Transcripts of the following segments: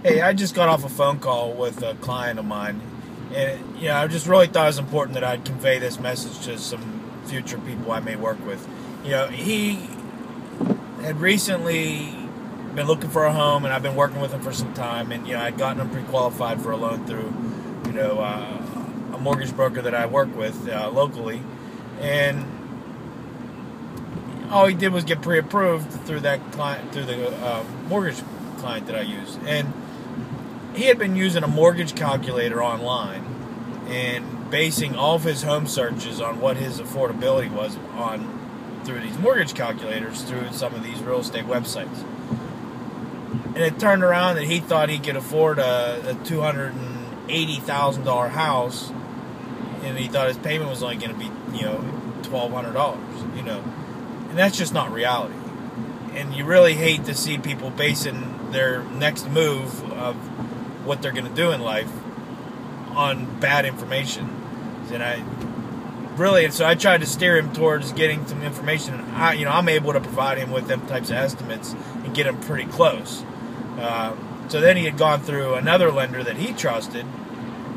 Hey, I just got off a phone call with a client of mine, and I just really thought it was important that I'd convey this message to some future people I may work with. He had recently been looking for a home, and I've been working with him for some time, and I'd gotten him pre-qualified for a loan through, a mortgage broker that I work with locally, and all he did was get pre-approved through that client, through the mortgage client that I use, and he had been using a mortgage calculator online and basing all of his home searches on what his affordability was on through these mortgage calculators through some of these real estate websites. And it turned around that he thought he could afford a $280,000 house, and he thought his payment was only going to be $1,200. And that's just not reality. And you really hate to see people basing their next move of what they're going to do in life on bad information. So I tried to steer him towards getting some information. I'm able to provide him with them types of estimates and get him pretty close. So then he had gone through another lender that he trusted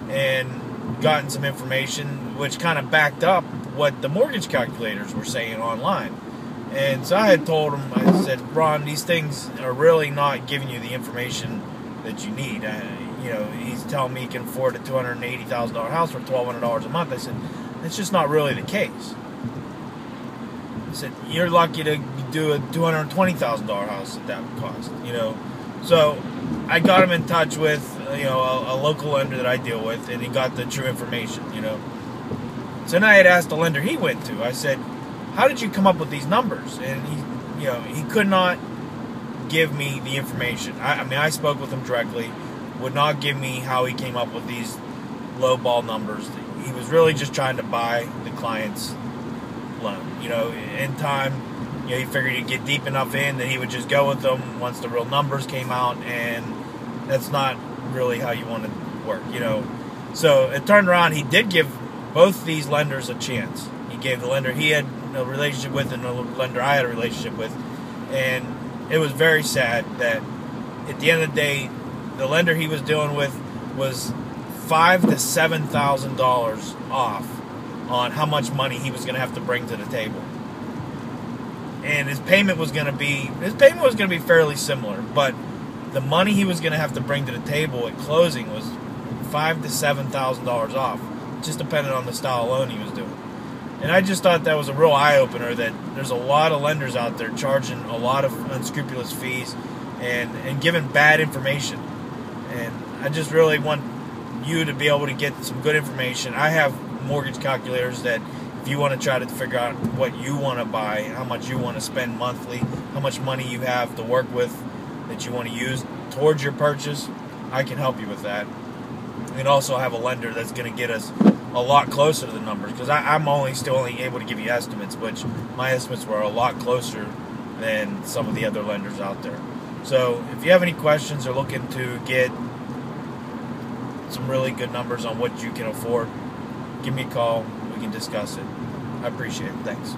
and gotten some information which kind of backed up what the mortgage calculators were saying online. And so I had told him, I said, Ron, these things are really not giving you the information that you need. He's telling me he can afford a $280,000 house for $1,200 a month. I said, that's just not really the case. I said, you're lucky to do a $220,000 house at that cost. So I got him in touch with a local lender that I deal with, and he got the true information. So then I had asked the lender he went to. I said, how did you come up with these numbers? And he could not give me the information. I spoke with him directly, would not give me how he came up with these low ball numbers. He was really just trying to buy the client's loan. In time, he figured he'd get deep enough in that he would just go with them once the real numbers came out, and that's not really how you want to work. So it turned around, he did give both these lenders a chance. He gave the lender he had a relationship with and the lender I had a relationship with, and it was very sad that at the end of the day, the lender he was dealing with was $5,000 to $7,000 off on how much money he was going to have to bring to the table, and his payment was going to be fairly similar, but the money he was going to have to bring to the table at closing was $5,000 to $7,000 off, just depending on the style of loan he was doing. And I just thought that was a real eye-opener, that there's a lot of lenders out there charging a lot of unscrupulous fees and giving bad information. And I just really want you to be able to get some good information. I have mortgage calculators that if you want to try to figure out what you want to buy, how much you want to spend monthly, how much money you have to work with that you want to use towards your purchase, I can help you with that. And also have a lender that's going to get us a lot closer to the numbers, because I'm still only able to give you estimates, which my estimates were a lot closer than some of the other lenders out there. So if you have any questions or looking to get some really good numbers on what you can afford, give me a call. We can discuss it. I appreciate it. Thanks.